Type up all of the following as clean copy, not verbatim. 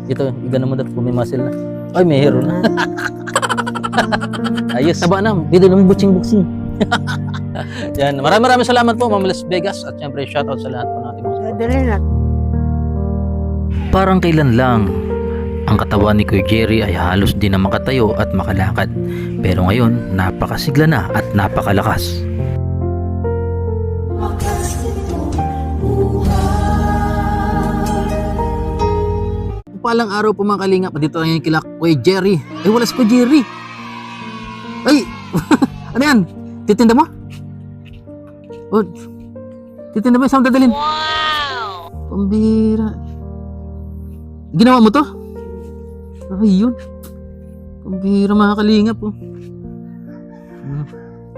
Ito, igano mo dapat kung may muscle na. Ay, may hero na. Ayos. Taba na, video lang butsing-butsing. Yan, maraming salamat po, Ma'am Las Vegas. At syempre, shoutout sa lahat po natin mga Dali na. Parang kailan lang, ang katawan ni Kuya Jerry ay halos di na makatayo at makalakad. Pero ngayon, napakasigla na at napakalakas. palang araw po mga kalingap. Dito tayo kila Kuya Jerry. Ay, wala si Kuya Jerry. Ay, ano yan? Titinda mo? Oh, titinda mo yung dadalhin. Wow! Pambira. Ginawa mo to? Ay, yun. Pambira mga kalingap po.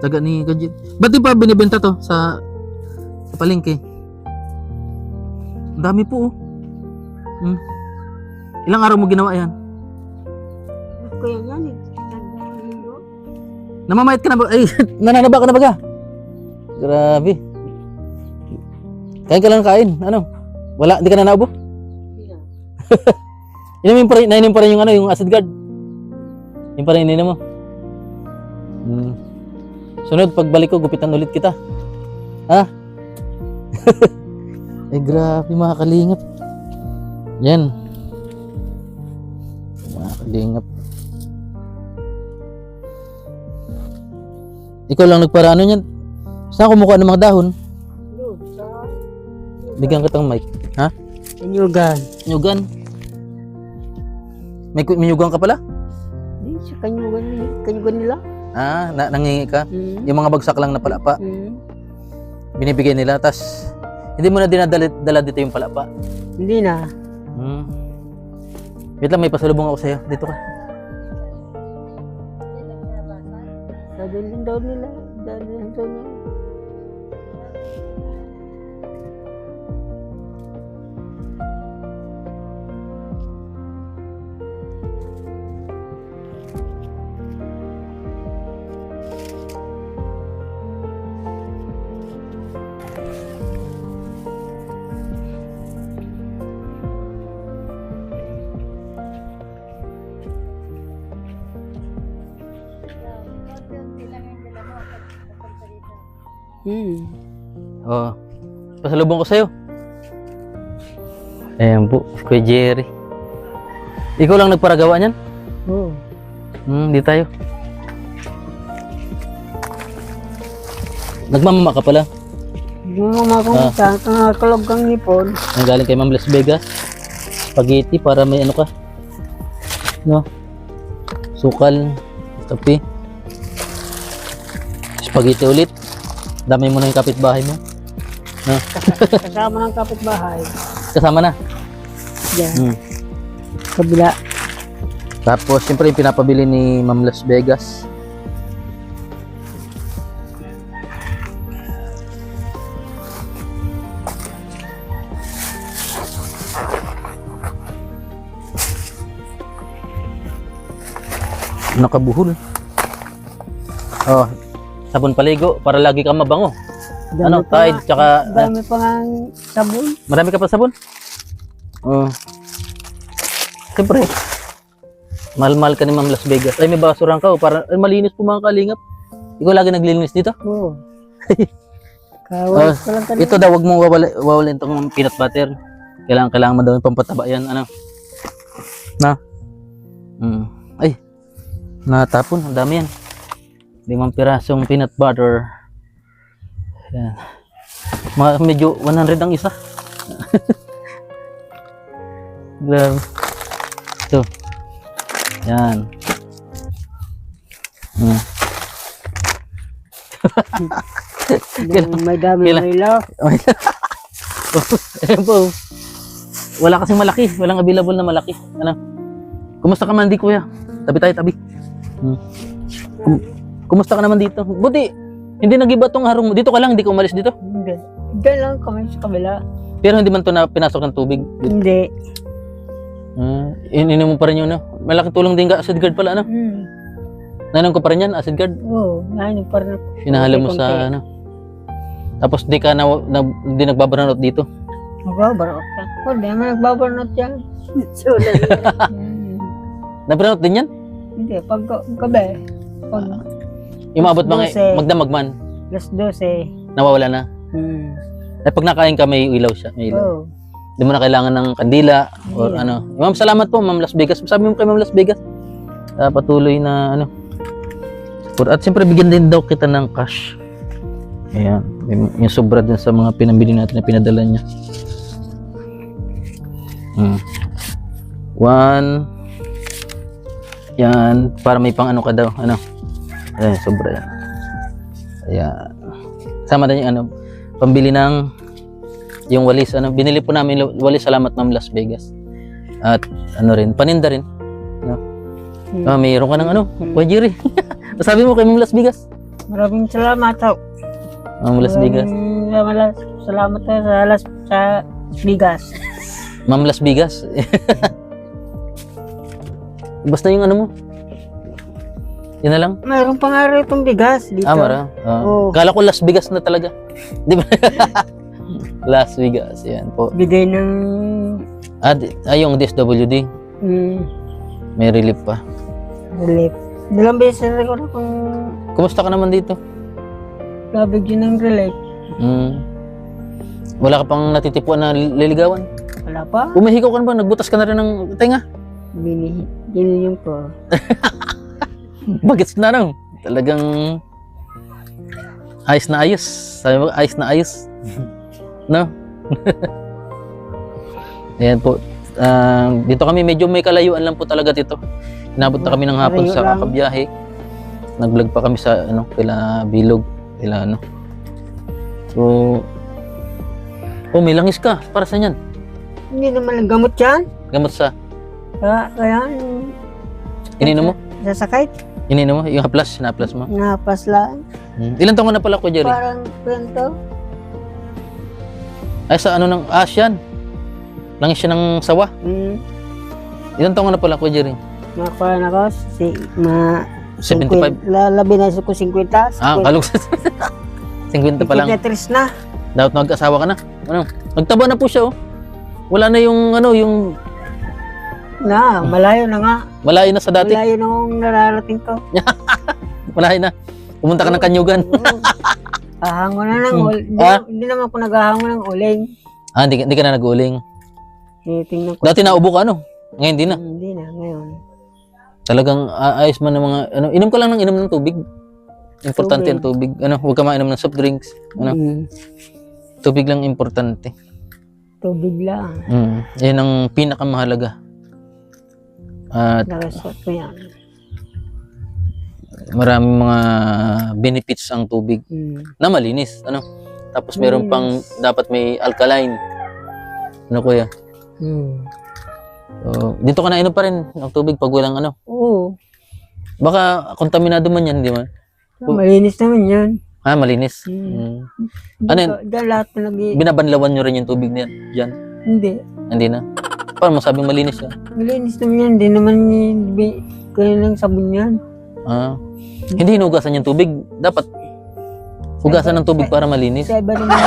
Taga ni Kuya Jerry. Ba't di pa binibenta to sa palengke? Ang dami po oh. Ilang araw mo ginawa yan? Kuya yan eh. Namamayat ka na ba? Ay, nananaba ka na ba ka? Grabe. Kain ka lang kain. Ano? Wala? Hindi ka na naubo? Ininom pa rin yung ano, yung acid guard. Yung pa rin ininom mo. Sunod, pagbalik ko, gupitan ulit kita. Ha? Ay, grabe mga kalingap. Yan. Mga kalingap. Ikaw lang nagparano niyan. Saan kumukuha ng mga dahon? Bigyan kitang mic. Ha? Kanyugan. Nyugan. May nyugan ka pala? Hindi, sa kanyugan nila. Ah, nangingi ka? Yung mga bagsak lang na palapa. Binibigay nila, tas hindi mo na dinadala dito yung palapa. Hindi na. Wait lang, may pasalubong ako sa'yo. Dito ka. Dadalhin daw nila. Dadalhin daw nila. Oh, pasalubong ko sa'yo. Ayan po, si Kuya Jerry. Ikaw lang nagparagawa niyan? Oo. Di tayo. Nagmamama ka pala. Mama kong kalog kang hipon. Ang galing kay Ma'am Las Vegas. Spaghetti para may ano ka. No? Sukal, kape. Spaghetti ulit. Dami mo na yung kapitbahay mo. No? Kasama ng kapitbahay. Kasama na. Yan. Kabila. Tapos, siyempre yung pinapabili ni Ma'am Las Vegas. Nakabuhol. Oh, sabon paligo para lagi kang mabango. Ano, Tide, tsaka... Dami pa nga sabon. Marami ka pa sabon? Oh. Siyempre, mahal-mahal ka ni Ma'am Las Vegas. Ay, may basurahan ka. Para malinis po mga kalingap. Ikaw lagi naglilinis dito? Oo. Kawalis pa lang kanina. Ito daw, wag mong wawalin itong peanut butter. Kailangan mo daw yung pampataba yan. Ano? Na? Ay, natapon. Ang dami yan. 5 pirasong peanut butter. Yan. Medyo 100 ang isa. Grabe. Ito. Yan. May dami may ilaw. Ayan po. Wala kasing malaki. Walang available na malaki. Ano? Kumusta ka man di kuya? Tabi tayo, tabi. Kumusta ka naman dito? Buti, hindi nag-iba tong harong mo. Dito ka lang, hindi ka umalis dito? Hindi. Diyan lang kami sa kabila. Pero hindi man to na pinasok ng tubig? Hindi. Ininom mo pa rin yun, no? Malaking tulong din ka, acid guard pala, ano? Nanong ko pa rin yan, acid guard? Oo, nainom pa rin. Hinahala mo sa, ano? Tapos di ka hindi nagbabaranot dito? Nagbabaranot ka? Hindi naman nagbabaranot yan. Sulat. Hmm. Napanood din yan? Hindi, pag gabi. Pag Yung maabot mga 12. magdamag man, alas 12. nawawala na. Hmm. At pag nakain ka, may ilaw siya. May ilaw. Oh. Hindi mo na kailangan ng kandila or Yeah. ano. Ma'am, salamat po, Ma'am Las Vegas. Sabi mo kay Ma'am Las Vegas, patuloy na ano. At siyempre, bigyan din daw kita ng cash. Ayan. Yung sobra din sa mga pinambili natin na pinadala niya. 1. Yan. Para may pang ano ka daw. Ano. Ayan, sobra yan. Ayan. Sama din yung ano. Pambili ng yung walis. Ano. Binili po namin yung walis. Salamat, Ma'am Las Vegas. At ano rin. Paninda rin. Mayroon ka ng ano. Kuya Jerry. Sabi mo kay Ma'am Las Vegas. Maraming salamat ho. Ma'am Las Vegas. Salamat ho sa Bigas. Ma'am Las Vegas. Basta yung ano mo. Yun na lang. Mayroon pa nga rin itong bigas dito. Mara. Oo. Kala ko Las Vegas na talaga. Di ba? Las Vegas. Yan po. Bigay ng Yung DSWD. May relief pa. relief. Dalawang beses rin ko na kung Kumusta ka naman dito? nabigyan ng relief. Wala ka pang natitipuan na liligawan? Wala pa. Umihikaw ka na ba? Nagbutas ka na rin ng tenga? Giniyong ko. Bagets na lang. Talagang ayos na ayos. Sabi mo, ayos na ayos. No? Ayan po. Dito kami medyo may kalayuan lang po talaga dito. Inabot na kami ng hapon Malayo sa lang. kakabiyahe. Nag-vlog pa kami sa kila Bilog, kila ano. So, may langis ka. Para saan yan? Hindi naman gamot yan. Gamot sa Kaya ininom mo? sasakay. Ininom mo? Yung haplas, na-haplas mo? Napaslaan. Ilan taon ka na pala, Kuya Jerry? Parang kwento. Ay, sa ano ng yan? Langis siya ng sawa? Ilan taon ka na pala, Kuya Jerry? Nakakuha na ako. 75? Labi na ko 50. Kalong 50 pa lang. 53 na. Dapat mag-asawa ka na. Ano? Nagtaba na po siya, oh. Wala na yung, ano, yung Malayo na nga. malayo na sa dati. Malayo na akong nararating ko. Malayo na. Pumunta ka ng Kanyugan. Ahango na ng Hindi naman ako naghahango ng uling. Hindi ka na nag-uuling. Tinitingnan ko. Dati naubo ka, ano? Ngayon, di na. Hindi na, ngayon. Talagang ayos man ng mga, ano, inom ka lang ng inom ng tubig. Importante ang tubig. Ano, huwag ka mainom ng soft drinks. Ano, tubig lang importante. Tubig lang. Yan ang pinakamahalaga. At Narasot ko yan. maraming mga benefits ang tubig na malinis. Ano? Tapos meron pang, dapat may alkaline. Ano, Kuya? So, dito ka na inom pa rin ng tubig pag walang ano. Oo. Baka kontaminado man yan, di ba? Malinis naman yan. Malinis. Ano yan? Diyan lahat na Binabanlawan nyo rin yung tubig niyan? Diyan? Hindi na. Paano mo sabing malinis yan? Malinis naman yan. Hindi naman kaya ng sabon yan. Hindi hinugasan yung tubig. Dapat hugasan ng tubig para malinis. Sa iba naman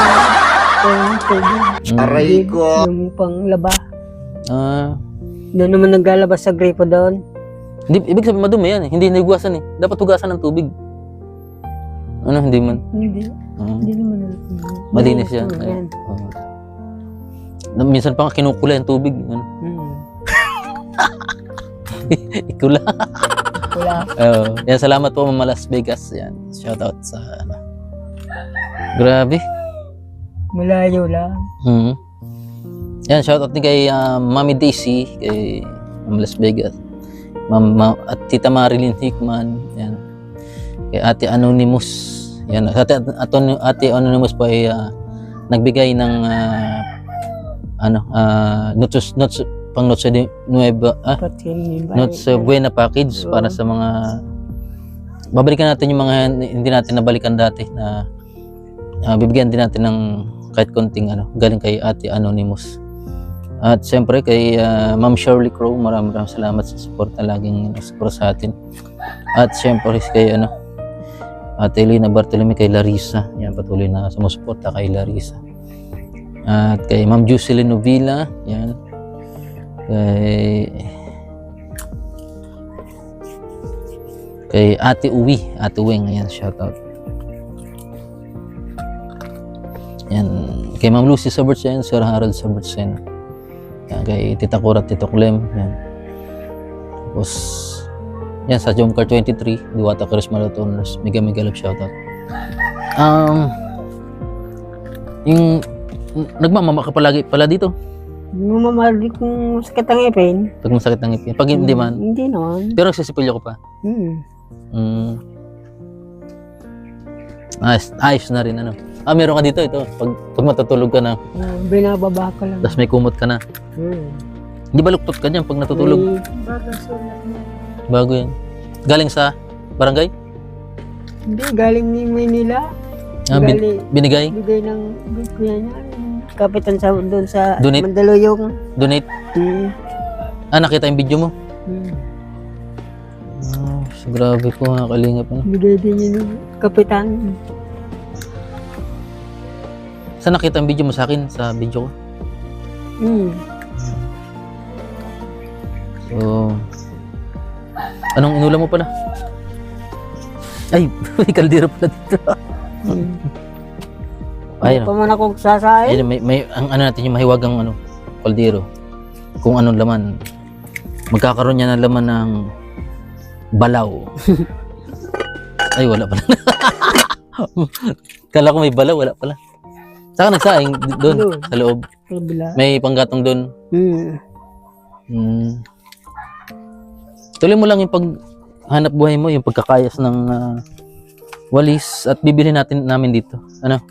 yung tubig. Aray ko. Yung panglaba. Hindi Doon naman naglalabas sa gripo doon. ibig sabihin madumi yan eh. Hindi hinugasan eh. Dapat hugasan ng tubig. Ano, hindi man. Hindi. Hindi naman. Malinis yan. Minsan pa nga kinukula yung tubig. Ano? Ikula. Wala. Yan, salamat po, Mama Las Vegas. Yan, shoutout sa ano. Grabe. Malayo lang. Yan, shoutout din kay Mami Daisy, kay Mama Las Vegas. At Tita Marilyn Hickman. Yan. Kay Ate Anonymous. Yan, Ate Anonymous po ay nagbigay ng pang Noche Buena package para sa mga babalikan natin yung mga hindi natin nabalikan dati na bibigyan din natin ng kahit konting galing kay Ate Anonymous. At siyempre kay Ma'am Shirley Crow, maraming salamat sa support na laging support sa atin. At siyempre kay Ate Elena Bartolome, kay Larissa, yan, patuloy na sumusuporta kay Larissa. At kay Ma'am Jocelyn Novilla, yan. Kay Ate Uwing, ayan, shoutout. Yan, kay Ma'am Lucy Sabertsen, Sir Harold Sabertsen. Yan, kay Tita Cora, Tito Clem, yan. Tapos, yan, sa Jomcar 23, Diwata Charisma Owners, mega love shoutout. Yung, nagmamama ka palagi pala dito, Mamamali kung sakit ang ipin. pag masakit ng ngipin. Pag hindi man, Hindi naman. pero nagsisipilyo ko pa. Ayos na rin, ano. Meron ka dito, ito. Pag matutulog ka na, Binababa ko lang. tapos may kumot ka na. Hindi ba luktot ka niyan pag natutulog? Bago yan. Galing sa barangay? Hindi, galing ni Manila. Binigay? Bigay ng kuya niya. Kapitan sa doon sa Donate? Mandaluyong. Donate? Nakita yung video mo? So, grabe po, kalingap. Bigay din yun ng kapitan. Saan nakita yung video mo sa akin? Sa video ko? So, anong inulam mo pala? Ay, may kaldero pala dito. Ayun. Pa man akong sasain. Ayun, may ang ano natin yung mahiwagang ano, kaldero. Kung anong laman. Magkakaroon niya ng laman ng balaw. Ay, wala pala. Kala ko may balaw, wala pala. Saka nagsaing doon, sa loob. Kabila. May panggatong doon. Tuloy mo lang yung paghanap buhay mo, yung pagkakayas ng walis at bibili namin dito. Ano?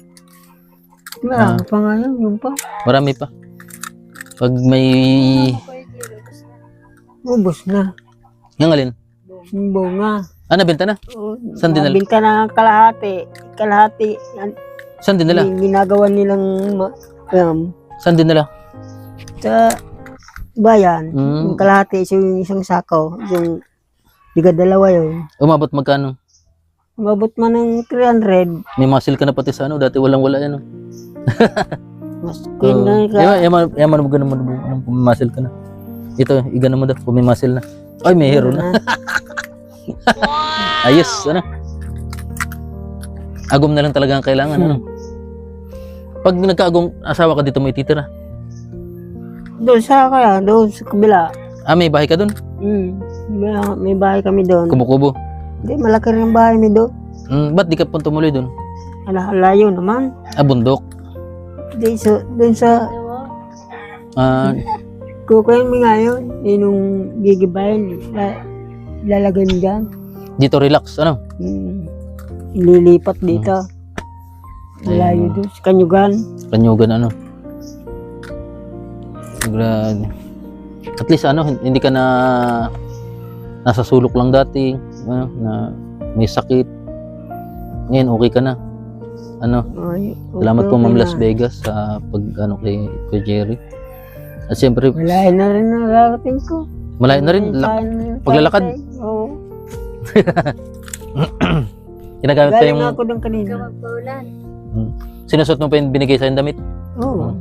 Marami pa nga yun pa. Marami pa. Pag may... Ubus na. Yung alin? Yung bunga. Nabenta na? Saan dinala? Nabenta na ng kalahati. Kalahati. Saan dinala? Ginagawa nilang Saan dinala? sa bayan. Yung kalahati, yung isang sako. Yung dalawa yun. Umabot magkano? Umabot man ng 300. May muscle ka na pati sa ano, dati walang-wala yan. Mas queen na ka. Yaman mo ganun mo, anong pumimuscle ka na. Ito, igano mo daw, pumimuscle na. Ay, may hero na. Ayos, ano. Agom na lang talaga ang kailangan, ano. Pag nagkaagong asawa ka dito, may titira. Doon sa kabila. May bahay ka doon? May bahay kami doon. Kubo-kubo? Hindi, malaki rin ang bahay mi doon. Ba't di ka pun tumuloy doon? Layo naman. Bundok? Doon sa kukuhin mi ngayon. Yung gigibayan, lalagay mi dyan. Dito relax, ano? Lilipat dito. Layo doon. Sa Kanyugan. Kanyugan, ano? Grabe. At least, ano, hindi ka na nasa sulok lang dati, ano, na may sakit. Ngayon, okay ka na. Ano? Salamat po, Ma'am Las Vegas, sa pag, kay Jerry. At siyempre, malayo na rin ang rarating ko. Malayo na rin? Paglalakad? Oo. Ginagamit pa yung... Galing ako doon kanina. Sinusot mo pa yung binigay sa'yo damit? Oo.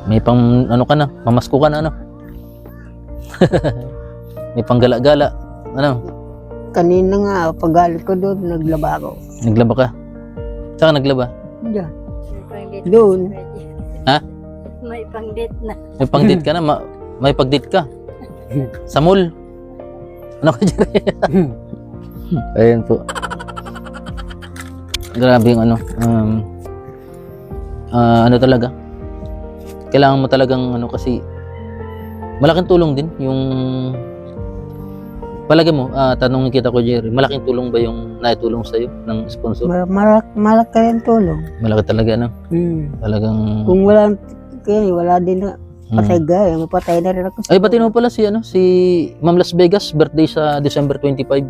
May pang, ano ka na, mamasko ka na, ano? May pang gala-gala. Ano? Kanina nga, pag-galit ko doon, naglaba ako. Naglaba ka? Saan ka naglaba? Diyan. Doon. Ha? May pang-date na. May pang-date ka na? May pag-date ka? Sa mall? Ano ka dyan? Ayan po. Grabe yung ano. Ano talaga? Kailangan mo talagang ano kasi malaking tulong din yung palagi mo, tanongin kita ko Jerry, malaking tulong ba yung naitulong sa'yo ng sponsor? Malaki rin tulong. Malaki talaga, no? Talagang... Kung wala din na patay gaya, mapatay na rin ako. Ay, batiin mo pala si Ma'am Las Vegas, birthday sa December 25.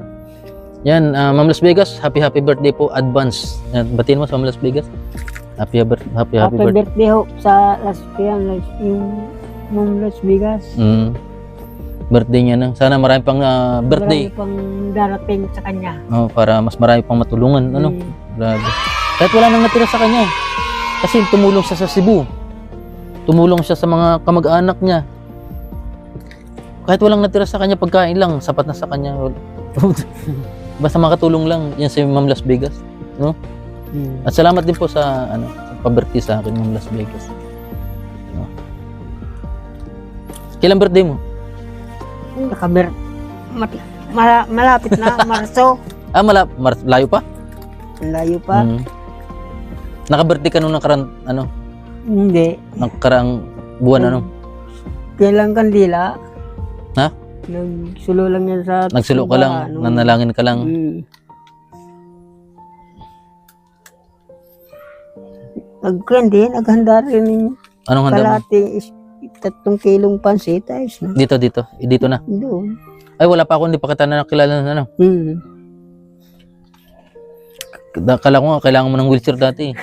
Yan, Ma'am Las Vegas, happy birthday po, advance. Yan, batiin mo sa Ma'am Las Vegas. Happy birthday ho sa Las Vegas, yung Ma'am Las Vegas. Birthday niya na. Sana marami pang birthday. Marami pang darating sa kanya. Para mas marami pang matulungan. Ano? Grabe. Kahit wala nang natira sa kanya. Kasi tumulong siya sa Cebu. tumulong siya sa mga kamag-anak niya. Kahit walang natira sa kanya, pagkain lang, sapat na sa kanya. Basta makatulong lang, yan si Ma'am Las Vegas, no? At salamat din po sa paberti sa akin, Ma'am Las Vegas. No? Kailan birthday mo? Nakaber, malapit na, Marso. Layo pa? Ang layo pa. Naka-birthday ka nung Hindi. nakaraang buwan, Kailang kandila. Ha? Nagsulo lang yan sa... Nagsulo ka lang, nanalangin ka lang. Nagkandi, naghanda rin ng Anong handa mo? kalahati 3 kilong pansit. Ayos na. Dito na. Doon. Ay, wala pa ako, hindi pa kita nakilala na Kala ko nga, kailangan mo ng wheelchair dati.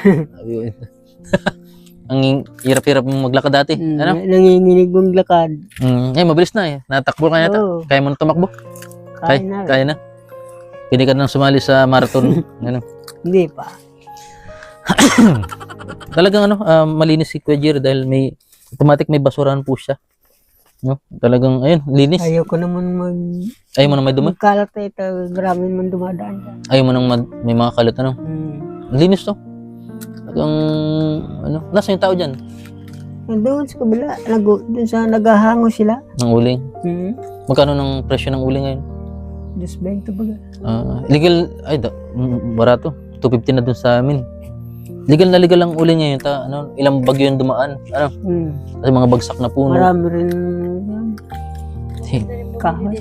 Ang hirap-hirap mong maglakad dati. Nanginginig mong lakad. Mabilis na eh. Natakbo ka yata. Oo. Kaya mo na tumakbo. Kaya na. Pwede ka nang sumali sa marathon. Hindi pa. Talagang malinis si Kuya Jerry dahil automatic may basurahan po siya. No? Talagang, ayun, linis. Ayaw ko naman Ayaw mo na may dumi? magkalat na ito. Maraming man dumadaan dyan. Ayaw mo nang may mga kalat, Linis to. Talagang, nasa yung tao dyan? Doon sa kabila, doon sa naghahango sila. Ng uling. Magkano ng presyo ng uling ngayon? 2.20 baga. Legal, barato. 250 na dun sa amin. Legal na legal ang uling ngayon. Ilang bagyo yung dumaan. Kasi mga bagsak na puno. Marami rin kahoy.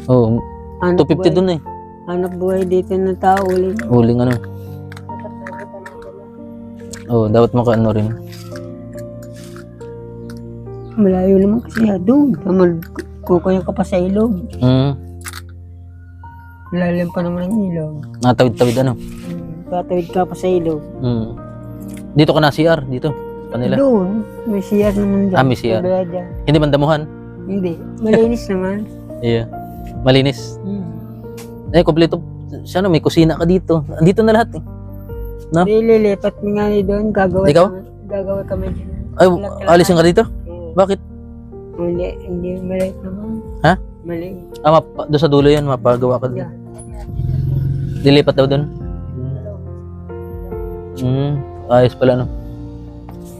Oo, 250 dun eh. Anak buhay dito ng tao ulit. Uling Oo, dapat makaano rin. Malayo naman kasi doon. Kukaya ka pa sa ilog. Lalim pa naman ang ilog. Natawid-tawid Tatawid ka pa sa ilog. Dito ka na CR, dito. Kanila. Doon. May CR naman dyan. May CR. Kabila dyan. Hindi man damuhan. Hindi. Malinis naman. Iya. Malinis. Kompleto. Siya may kusina ka dito. Andito na lahat eh. No? Lilipat mo nga doon. Ikaw? Gagawa kami dyan. Ay, alisin ka dito? Bakit? Hindi maliit naman. Ha? Maliit. Doon sa dulo yan, mapagawa ka doon. Yeah. Dilipat daw doon? Ayos pala,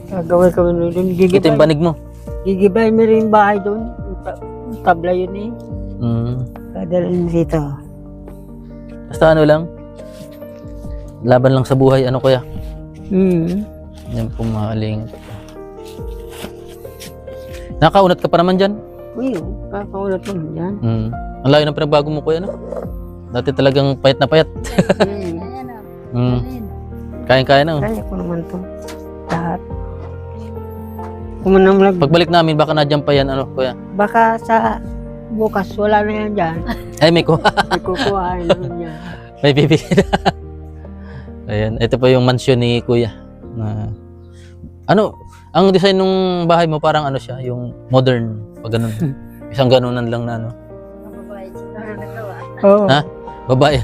Gagawa kami doon. Ito yung banig mo? Gigibay mo rin yung bahay doon. Tabla yun eh. Dadalhin dito. Basta lang. Laban lang sa buhay. Kuya? Yan po maling. Nakaunat ka pa naman dyan? Uy, kakaunat mo dyan. Ang layo ng pinagbago mo, kuya, Dati talagang payat na payat. Kaya na. Kaya ko naman to. Lahat. Kumanang lang. Pagbalik namin, baka nadyan pa yan, kuya? Baka sa bukas, wala na yan dyan. Ay, may kuha. May kukuhaan naman yan. May bibili na. Ayan, ito po yung mansion ni kuya. Ang design ng bahay mo parang siya, yung modern, pag ganun. Isang ganunan lang na Oo. Ha? Babae.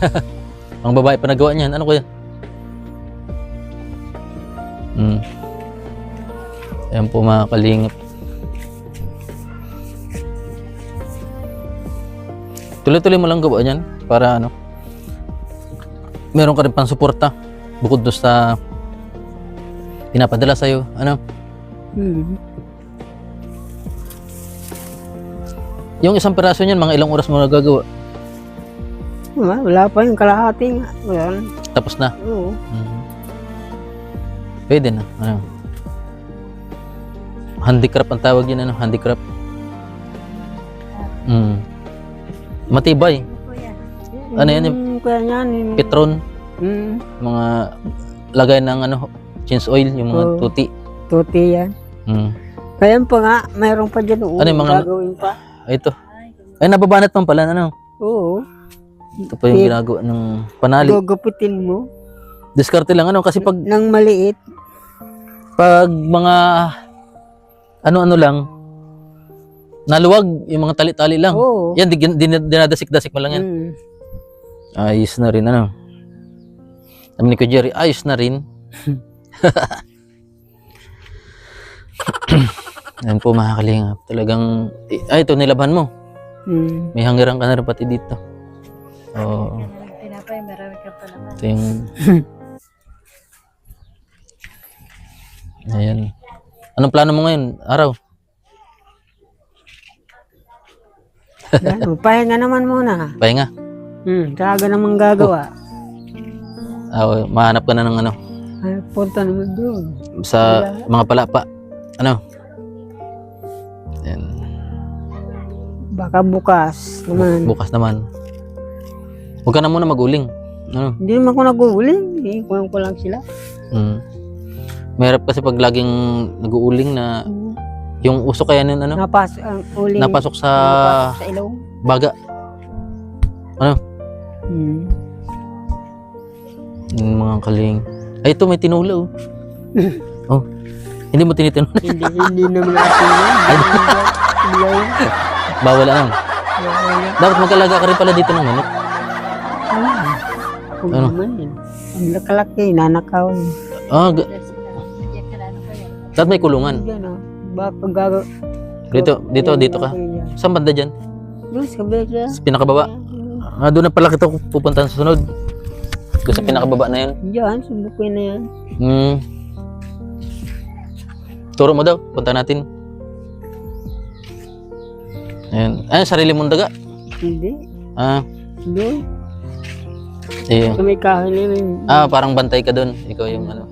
Ang babae pa nagawa niyan. Kuya? Ayan po mga kalingap. Tuloy-tuloy mo lang gawa niyan para meron ka rin pang suporta bukod doon sa pinapadala sa'yo. Yung isang piraso niyan, mga ilang oras mo nagagawa? Wala pa yung kalahati nga. Wala. Tapos na? Oo. Pwede na. Handicraft ang tawag yun, handicraft. Matibay. Yan? Kaya yan. Petron. Mga lagay ng change oil, yung mga tuti. Tuti yan. Kaya pa nga, mayroon pa dyan. Yung mga gagawin pa. Ito. Ay, nababanat mo pala, Oo. Ito pa yung ginagawa ng panali. Gugupitin mo. Diskarte lang, kasi pag Nang maliit. pag mga lang, naluwag, yung mga tali-tali lang. Oo. Yan, dinadasik-dasik mo lang yan. Ayos na rin, Sabi ni Kuya Jerry, ayos na rin. Yan po mga kalingap. Talagang, ay ito nilaban mo. May hanggaran ka na rin pati dito. Oo. Tinapay, marami ka pa naman. Ito yung... Ayan. Anong plano mo ngayon? Araw? Pahinga naman muna. Pahinga? Talaga namang gagawa. Mahanap ka na ng ano? Ay, punta naman doon. Sa mga palapa. Ano? Ayan. Baka bukas naman. Bukas naman. Huwag ka na muna mag-uling. Ano? Hindi naman ako nag-uuling. Kulang ko lang sila. Mahirap kasi pag laging nag-uuling na yung usok kaya nun, ano? Napasok sa sa ilaw. baga. Ano? Yung mga kaling. Ay, ito may tinula, oh. Oh. Hindi mo tinitinula. hindi naman natin yun. Bawal lang. Dapat mag-alaga ka rin pala dito ng manok. Kung Ano? naman yun. Ang lakalaki, nanakaw. Diyan ka na, ano ba yan? Dapat may kulungan. Yan o. Baka gago. Dito ka. Saan banda dyan? Doon sa beda. Sa pinakababa. Doon na pala kita pupunta sa sunod. Doon sa pinakababa na yun. Diyan, subukin na yan. Turo mo daw. Punta natin. Ayan. Ayan, sarili mong daga. Hindi. Doon. Iya. Sa may kahoy na yun. Parang bantay ka doon. Ikaw yung ano.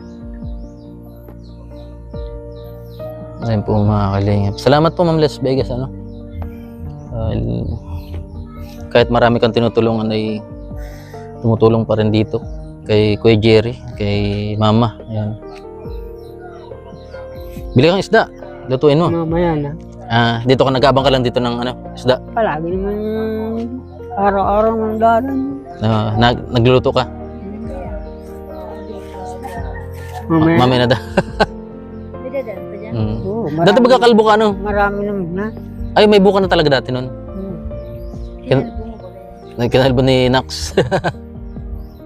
Ayun po mga kalingap. Salamat po Ma'am Les Vegas, ano. Kahit marami kang tinutulungan ay tumutulong pa rin dito. Kay Kuya Jerry, kay Mama. Ayan. Bili kang isda. Lutuin mo. Mamaya na. Dito ka nag-abang ka lang dito ng ano, isda. Palagi naman araw-araw ng dalan. Nagluluto ka. Mamaya. Mamaya na daw. Bidadaan pa dyan. Oo, Dati baga kalbo ka, ano? Marami naman na. Ay, may buka na talaga dati nun. Yan, bumubo na yan. Kinalbo ni Nax.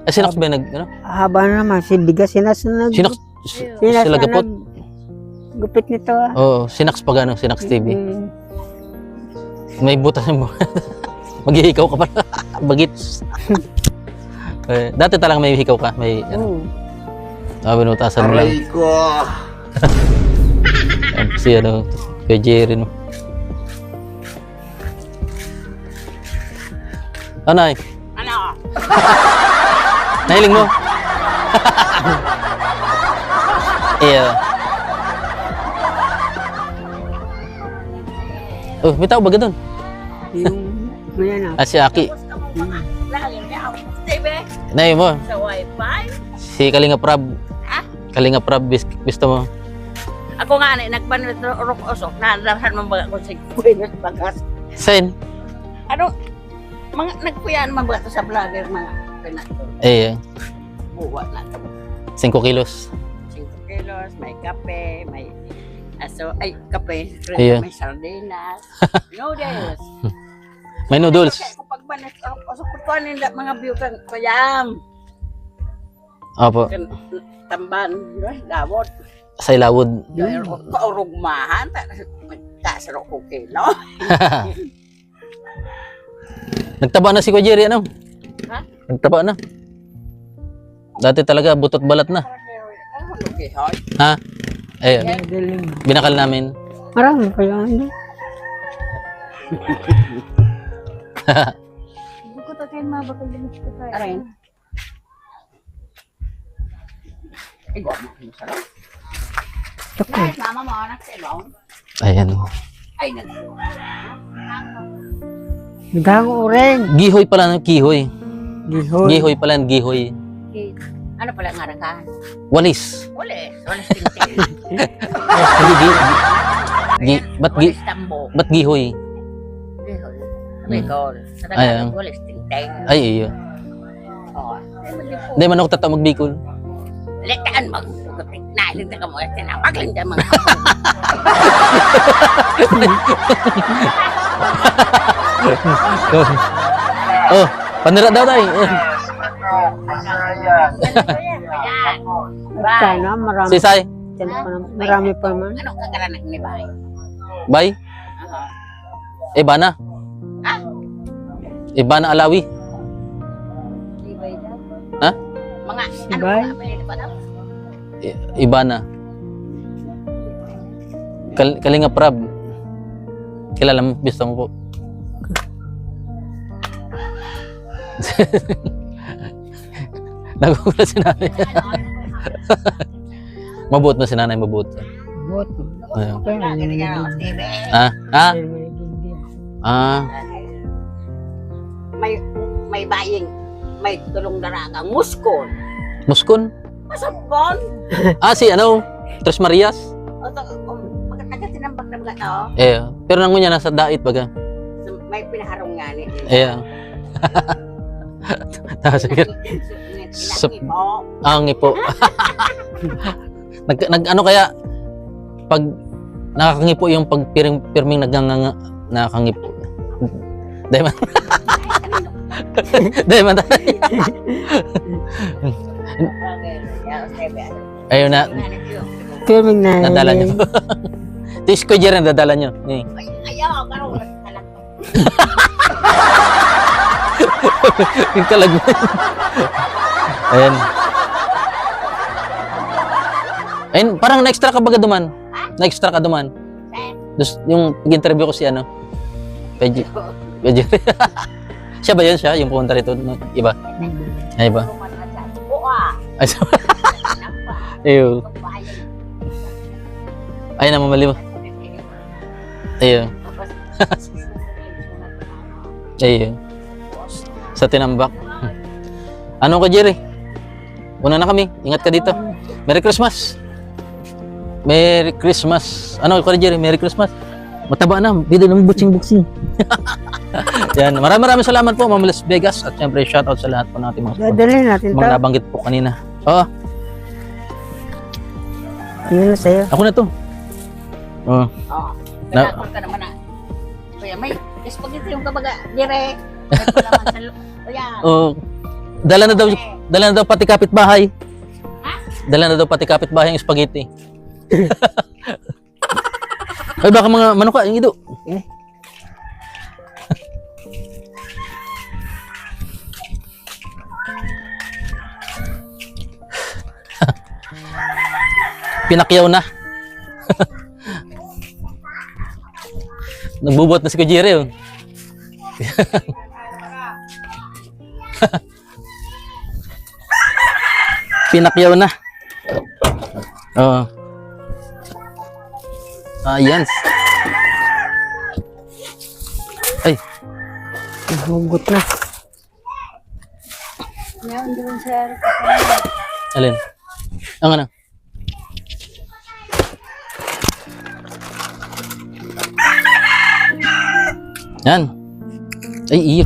Ay, si Nax ba yung ano? Haba na naman. Si Bigas sinas na Si Nax, sila gapot? Gupit nito ah. Oo, si Nax pag ano, si Nax TV. Mm. May butas yung buka. Maghihikaw ka pala. Bagits. Dati talagang may hikaw ka. May, ano, binutasan mo lang. Aray ko! Si ano, kay Jerry, no. Anay? Ano? Nahiling mo? Yeah. Oh, may tao ba doon? Yung maya na. Si Aki. Lagi niya ako. Steve, Nay mo, sa wifi. si Kalinga Prab. Kalinga Prab, gusto mo? Ako nga nagpanurok usok. Naandahan mo ba ako sa Buenos Bagas? Sen? Ano? Nagpuyaan man ba ito sa vlogger mga pinato? Buwa na. 5 kilos. 5 kilos, may kape, may kape, Iya. may sardinas, noodles. May noodles. Kung pagbanas, ko nila mga biyukan, payam, Opo, tamban, dawot, sa Ilawod. kaurugmahan, kasaro ko kilo. Nagtaba na si Kuya Jerry, ano? Ha? Nagtaba na. Dati talaga, butot balat na. Ha? Ayun, binakal namin. Marami pa yan. Hindi ko tayo mabakal din ko tayo. Aray. Igo mo. Ay, mama mo, anak sa ilong. Ayan. Ay, Naghango rin. Gihoy pala ng kihoy. Gihoy. Gihoy pala ng gihoy. ano pala nga rakahan? Walis. Walis tingting. Hindi, Walis tambo. ba't gihoy? Bicol. Sa Ayan. Tagalog, walis tingting. Ay, iyo. Oo. Hindi man ako tata magbikol. Lekaan mag nailin ka mo tinawag lang mga Oh, panira daw tayo. Sana marami. Si Sai. Tiyan pa naman. Marami pa naman. Ano kagaranak ni Bay? Bay? Ibana? Ibana Alawi? Ha? Mga, Si ano Bay? mga apelido pa daw? Ibana. Kalinga Prab. Kilala mo? Gusto mo po. Nagugulat si nanay. Mabuot na si nanay, mabuot. Bot. Ayun. Kaya Lagi na yan ako, Steve. May baying, may tulong daragang muskon. Muskon? Masabon. Si Tres Marias? O to, pagkataga sinambak na mga tao, Pero nangunya nasa dait baga. may pinaharong nga ni. Sige. Pinaki mo. Ang ipo. Ano kaya pag nakakangipo yung pag pirming naganganga nakakangipo. Dahil man. Dahil man. Ayun na, Pirming na. nadala nyo. Tis ko dyan, nadala nyo. Ayaw, karo, talag ko. Yung talag mo. Ayan. Ayun, parang na-extra ka baga duman. Na-extra ka duman. Yung pag-interview ko si Pedro. Siya ba yun siya? Yung pumunta rito? No? Iba? Ay, iba? Ay, Ew. Ay, namamali mo. Ayun. Ayun. Sa tinambak. Ano ka, Jerry? Una na kami. Ingat ka dito. Merry Christmas. Merry Christmas. Ano ka, Jerry? Merry Christmas. Mataba na. Dito naman buksing-buksing. Yan. Maraming salamat po, Ma'am Las Vegas. At syempre, shoutout sa lahat po natin mga sponsor. Dadalhin natin to. Mga nabanggit po kanina. Oo. Ano na sa'yo? Ako na to. Oo. Oo. Pinakon ka naman na. Kaya may spaghetti yung kabaga. Dire. May palaman sa Ayan. Oo. Dala na daw pati kapitbahay. Dala na daw pati kapitbahay yung spaghetti. Ay, baka mga manok ka, yung ido. Pinakyaw na. Nagbubuhat na si Kajire. Oh. Pinakyaw na. Oo. Ayan. Ay. Hugot na. Yan, doon sir. Alin? Ang ano? Yan. Ay, iyo.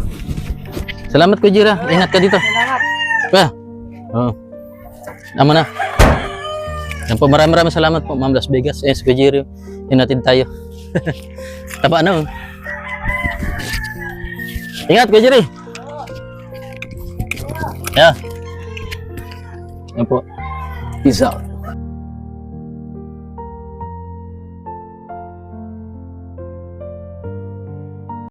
Salamat ko, Jira. Ingat ka dito. Salamat. Kaya. Oo. Amo na. Yan po, maraming salamat po, Ma'am Las Vegas. Si Jira, hinatid tayo. Taba na. Oh. Ingat ko, Jira. Yeah. Yan po. Peace out.